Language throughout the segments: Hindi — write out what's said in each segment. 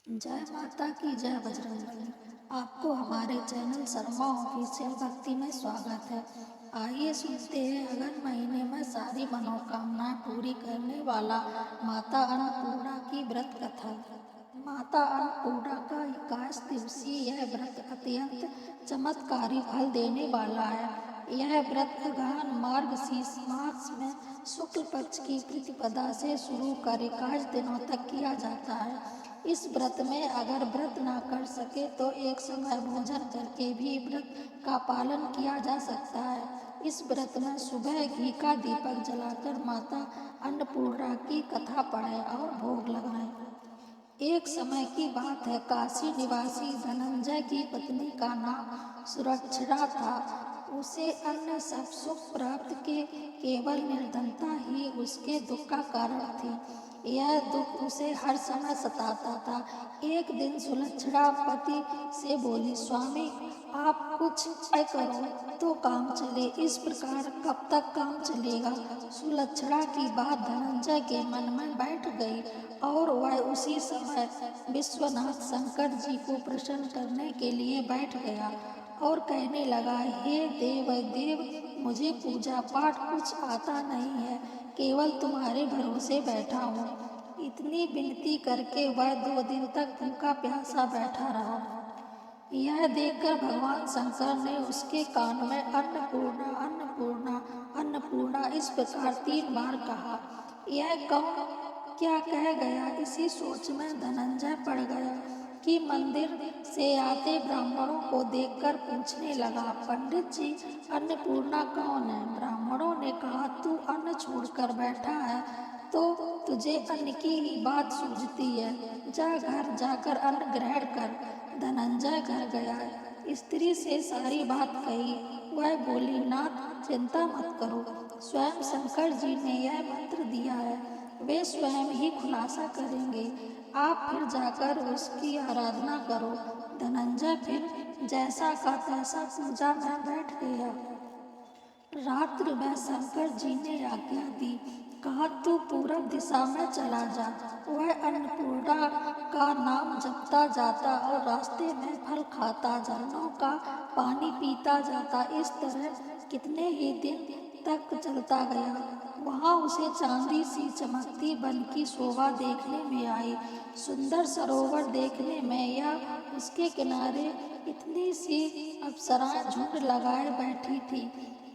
जय माता की जय बजरंगबली। आपको हमारे चैनल शर्मा ऑफिशियल भक्ति में स्वागत है। आइए सुनते हैं अगन महीने में सारी मनोकामनाएं पूरी करने वाला माता अन्नपूर्णा की व्रत कथा। माता अन्नपूर्णा का 21 दिवसीय यह व्रत अत्यंत चमत्कारी फल देने वाला है। यह व्रत अगहन मार्गशीर्ष मास में शुक्ल पक्ष की प्रतिपदा से शुरू कर 21 दिनों तक किया जाता है। इस व्रत में अगर व्रत ना कर सके तो एक समय भोजन करके भी व्रत का पालन किया जा सकता है। इस व्रत में सुबह घी का दीपक जलाकर माता अन्नपूर्णा की कथा पढ़ें और भोग लगाएं। एक समय की बात है, काशी निवासी धनंजय की पत्नी का नाम सुरक्षिता था। उसे अन्य सब सुख प्राप्त के केवल निर्धनता ही उसके दुख का कारण थी। यह दुख उसे हर समय सताता था। एक दिन सुलक्षणा पति से बोली, स्वामी आप कुछ तय करो तो काम चले, इस प्रकार कब तक काम चलेगा। सुलक्षणा की बात धनंजय के मन में बैठ गई और वह उसी समय विश्वनाथ शंकर जी को प्रसन्न करने के लिए बैठ गया और कहने लगा, हे देव, मुझे पूजा पाठ कुछ आता नहीं है, केवल तुम्हारे भरोसे बैठा हूँ। इतनी विनती करके वह 2 दिन तक भूखा प्यासा बैठा रहा। यह देखकर भगवान शंकर ने उसके कान में अन्नपूर्णा अन्नपूर्णा अन्नपूर्णा इस प्रकार 3 बार कहा। यह कौन क्या कह गया, इसी सोच में धनंजय पड़ गया कि मंदिर से आते ब्राह्मणों को देखकर पूछने लगा, पंडित जी अन्नपूर्णा कौन है। ब्राह्मणों ने कहा, तू अन्न छोड़कर बैठा है तो तुझे अन्न की ही बात सूझती है, जा घर जाकर अन्न ग्रहण कर। धनंजय घर गया, स्त्री से सारी बात कही। वह बोली, नाथ चिंता मत करो, स्वयं शंकर जी ने यह मंत्र दिया है, वे स्वयं ही खुलासा करेंगे, आप फिर जाकर उसकी आराधना करो। धनंजय फिर जैसा का तैसा पूजा में बैठ गया। रात्रि में शंकर जी ने आज्ञा दी, कहा तू पूरब दिशा में चला जा। वह अन्नपूर्णा का नाम जपता जाता और रास्ते में फल खाता, झरनों का पानी पीता जाता। इस तरह कितने ही दिन तक चलता गया। वहाँ उसे चांदी सी चमकती वन की शोभा देखने में आई। सुंदर सरोवर देखने में या उसके किनारे इतनी सी अप्सराएं झुंड लगाए बैठी थी।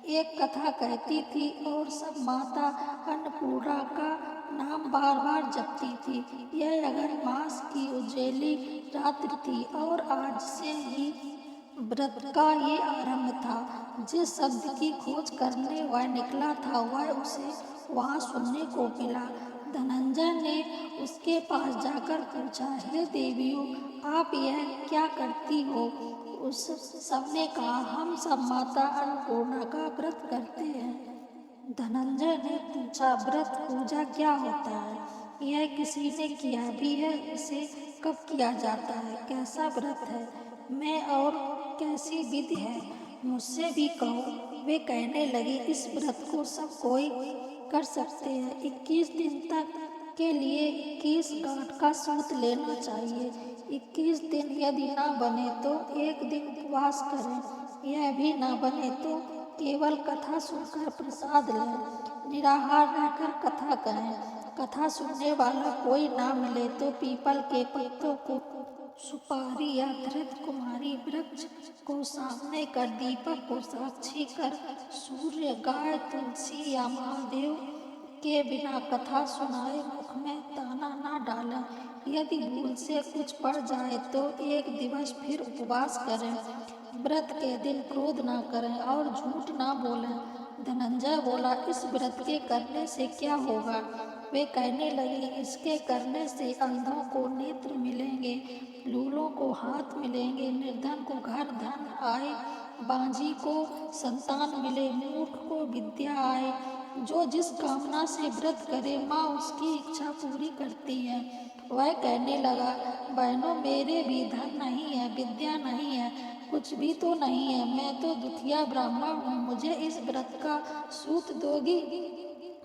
एक कथा कहती थी और सब माता अन्नपूर्णा का नाम बार बार जपती थी। यह अगन मास की उज्जैली रात्रि थी और आज से ही व्रत का ये आरंभ था। जिस शब्द की खोज करने वह निकला था वह उसे वहाँ सुनने को मिला। धनंजय ने उसके पास जाकर पूछा, हे देवियों, आप यह क्या करती हो। उस सबने कहा, हम सब माता अन्नपूर्णा का व्रत करते हैं। धनंजय ने पूछा, व्रत पूजा क्या होता है, यह किसी ने किया भी है, इसे कब किया जाता है, कैसा व्रत है, मैं और कैसी विधि है, मुझसे भी कहो। वे कहने लगे, इस व्रत को सब कोई कर सकते हैं। 21 दिन तक के लिए 21 गांठ का सूत लेना चाहिए। 21 दिन यदि ना बने तो एक दिन उपवास करें। यह भी ना बने तो केवल कथा सुनकर प्रसाद लें। निराहार रहकर कथा करें। कथा सुनने वाला कोई ना मिले तो पीपल के पत्तों को, सुपारी या धृत कुमारी वृक्ष को सामने कर, दीपक को साक्षी कर, सूर्य, गाय, तुलसी या महादेव के बिना कथा सुनाए मुख में दाना ना डालें। यदि भूल से कुछ पड़ जाए तो एक दिवस फिर उपवास करें। व्रत के दिन क्रोध ना करें और झूठ ना बोलें। धनंजय बोला, इस व्रत के करने से क्या होगा। वे कहने लगे, इसके करने से अंधों को नेत्र मिलेंगे, लूलों को हाथ मिलेंगे, निर्धन को घर धन आए, बांझी को संतान मिले, मूर्ख को विद्या आए। जो जिस कामना से व्रत करे माँ उसकी इच्छा पूरी करती है। वह कहने लगा, बहनों मेरे भी धन नहीं है, विद्या नहीं है, कुछ भी तो नहीं है, मैं तो दुखिया ब्राह्मण हूँ, मुझे इस व्रत का सूत दोगी।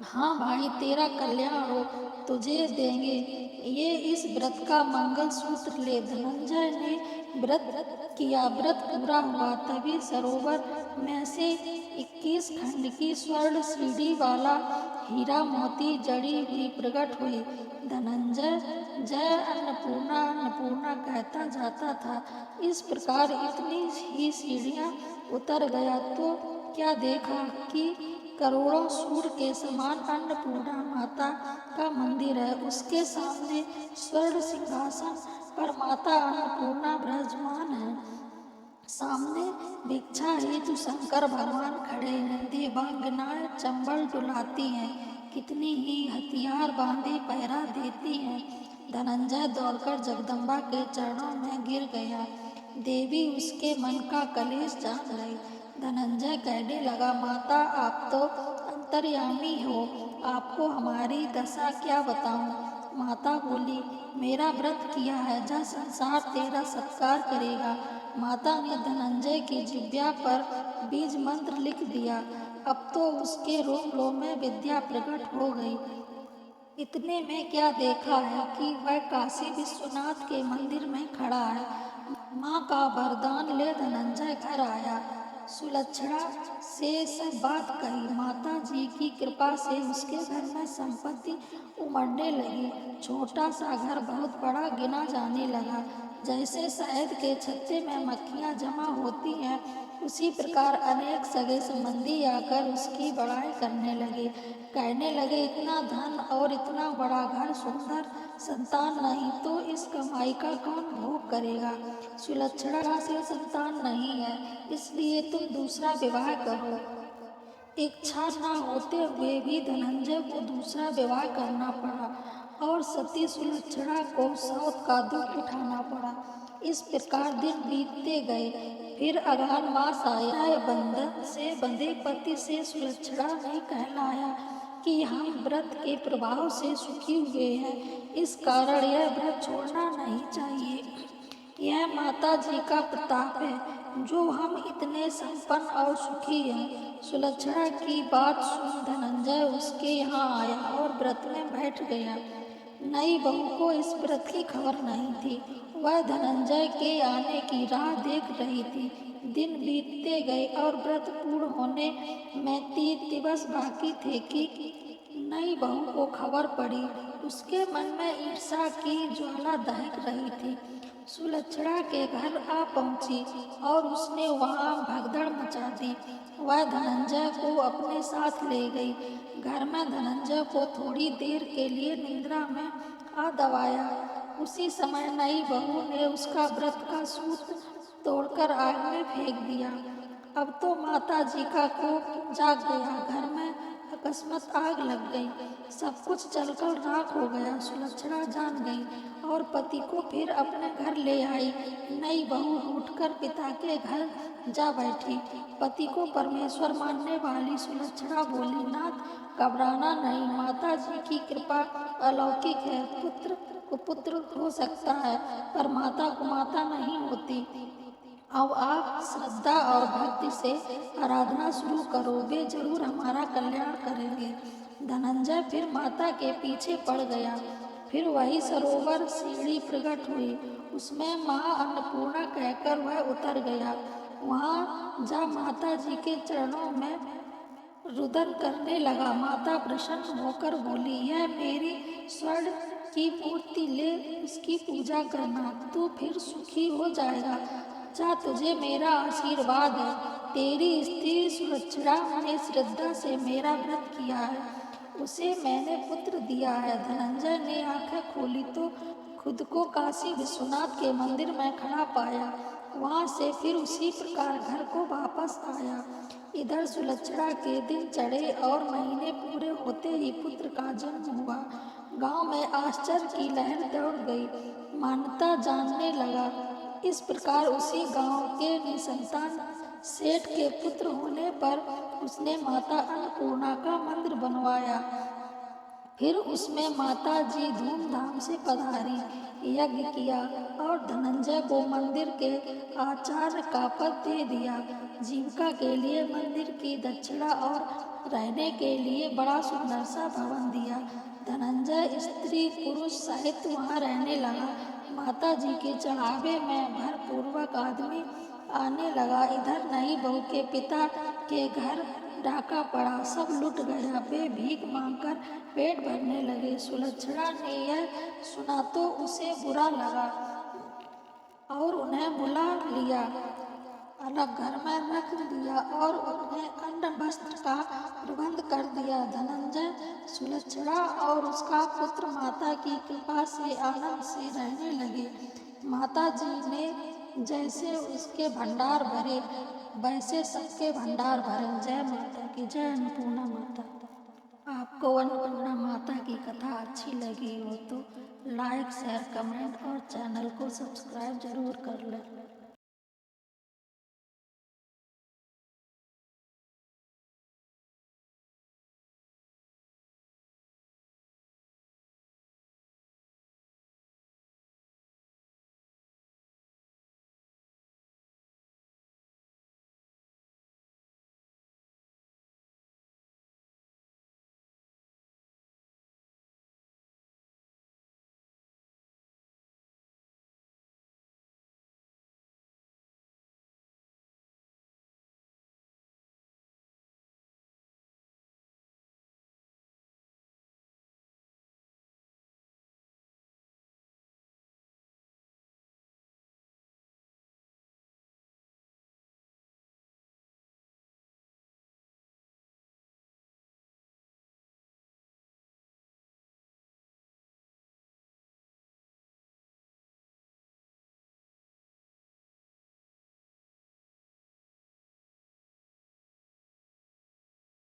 हाँ भाई, तेरा कल्याण हो, तुझे देंगे। ये इस व्रत का मंगल सूत्र ले। धनंजय ने व्रत किया। व्रत पूरा हुआ तभी सरोवर में से 21 खंड की स्वर्ण सीढ़ी वाला हीरा मोती जड़ी हुई प्रकट हुई। धनंजय जय अन्नपूर्णा अन्नपूर्णा कहता जाता था। इस प्रकार इतनी ही सीढ़ियां उतर गया तो क्या देखा कि करोड़ों सूर्य के समान अन्नपूर्णा माता का मंदिर है। उसके सामने स्वर्ण सिंहासन पर माता अन्नपूर्णा विराजमान है। सामने भिक्षा हेतु शंकर भगवान खड़े हैं। देवांगनाएं चंबल डुलाती हैं। कितनी ही हथियार बांधे पहरा देती हैं। धनंजय दौड़कर जगदम्बा के चरणों में गिर गया। देवी उसके मन का कलेश जान गई। धनंजय कहने लगा, माता आप तो अंतर्यामी हो, आपको हमारी दशा क्या बताऊं। माता बोली, मेरा व्रत किया है, जहाँ संसार तेरा सत्कार करेगा। माता ने धनंजय की जिह्वा पर बीज मंत्र लिख दिया। अब तो उसके रोम रोम में विद्या प्रकट हो गई। इतने में क्या देखा है कि वह काशी विश्वनाथ के मंदिर में खड़ा है। माँ का वरदान ले धनंजय घर आया। सुलक्षणा से सब बात कही। माता जी की कृपा से उसके घर में संपत्ति उमड़ने लगी। छोटा सा घर बहुत बड़ा गिना जाने लगा। जैसे शहद के छत्ते में मक्खियाँ जमा होती हैं, उसी प्रकार अनेक सगे संबंधी आकर उसकी बड़ाई करने लगे। कहने लगे, इतना धन और इतना बड़ा घर, सुंदर संतान नहीं तो इस कमाई का कौन भोग करेगा। सुलक्षणा से संतान नहीं है, इसलिए तुम दूसरा विवाह करो। इच्छा न होते हुए भी धनंजय को दूसरा विवाह करना पड़ा और सती सुलक्षणा को सौत का दुख उठाना पड़ा। इस प्रकार दिन बीतते गए। फिर अगहन मास आया। बंधन से बंधे पति से सुलक्षणा ने कहलाया कि हम व्रत के प्रभाव से सुखी हुए हैं, इस कारण यह व्रत छोड़ना नहीं चाहिए। यह माता जी का प्रताप है जो हम इतने संपन्न और सुखी हैं। सुलक्षणा की बात सुन धनंजय उसके यहाँ आया और व्रत में बैठ गया। नई बहू को इस व्रत की खबर नहीं थी। वह धनंजय के आने की राह देख रही थी। दिन बीतते गए और व्रत पूर्ण होने में 3 दिवस बाकी थे कि नई बहू को खबर पड़ी। उसके मन में ईर्ष्या की ज्वाला दहक रही थी। सुलक्षणा के घर आ पहुंची और उसने वहां भगदड़ मचा दी। वह धनंजय को अपने साथ ले गई। घर में धनंजय को थोड़ी देर के लिए निद्रा में आ दबाया। उसी समय नई बहू ने उसका व्रत का सूत्र तोड़कर आग में फेंक दिया। अब तो माता जी का कोप जाग गया। घर में अकस्मात आग लग गई। सब कुछ जलकर राख हो गया। सुलक्षणा जान गई और पति को फिर अपने घर ले आई। नई बहू उठकर पिता के घर जा बैठी। पति को परमेश्वर मानने वाली सुलक्षणा बोली, नाथ घबराना नहीं, माता जी की कृपा अलौकिक है। पुत्र को पुत्र हो सकता है पर माता को माता नहीं होती। अब आप श्रद्धा और भक्ति से आराधना शुरू करो, वे जरूर हमारा कल्याण करेंगे। धनंजय फिर माता के पीछे पड़ गया। फिर वही सरोवर सीढ़ी प्रकट हुई। उसमें माँ अन्नपूर्णा कहकर वह उतर गया। वहाँ जा माता जी के चरणों में रुदन करने लगा। माता प्रसन्न होकर बोली, यह मेरी स्वर्ण की मूर्ति ले, उसकी पूजा करना, तू फिर सुखी हो जाएगा। जा, तुझे मेरा आशीर्वाद है। तेरी स्त्री सुलक्षणा ने श्रद्धा से मेरा व्रत किया है, उसे मैंने पुत्र दिया है। धनंजय ने आंखें खोली तो खुद को काशी विश्वनाथ के मंदिर में खड़ा पाया। वहां से फिर उसी प्रकार घर को वापस आया। इधर सुलक्षणा के दिन चढ़े और महीने पूरे होते ही पुत्र का जन्म हुआ। गांव में आश्चर्य की लहर दौड़ गई। मान्यता जानने लगा। इस प्रकार उसी गांव के निसंतान सेठ के पुत्र होने पर उसने माता अन्नपूर्णा का मंदिर बनवाया। फिर उसमें माता जी धूमधाम से पधारी, यज्ञ किया और धनंजय को मंदिर के आचार्य का पद दे दिया। जीविका के लिए मंदिर की दक्षिणा और रहने के लिए बड़ा सुंदर सा भवन दिया। धनंजय स्त्री पुरुष सहित वहाँ रहने लगा। माता जी के चढ़ावे में भरपूर्वक आदमी आने लगा। इधर नई बहू के पिता के घर डाका पड़ा, सब लुट गया। वे भीख मांगकर पेट भरने लगे। सुलक्षणा ने यह सुना तो उसे बुरा लगा और उन्हें बुला लिया, अलग घर में रख दिया और उन्हें अन्न वस्त्र का प्रबंध कर दिया। धनंजय, सुलक्षणा और उसका पुत्र माता की कृपा से आनंद से रहने लगे। माता जी ने जैसे उसके भंडार भरे वैसे सबके भंडार भरे। जय माता की जय। अन्नपूर्णा माता। आपको अन्नपूर्णा माता की कथा अच्छी लगी हो तो लाइक शेयर कमेंट और चैनल को सब्सक्राइब जरूर कर लें।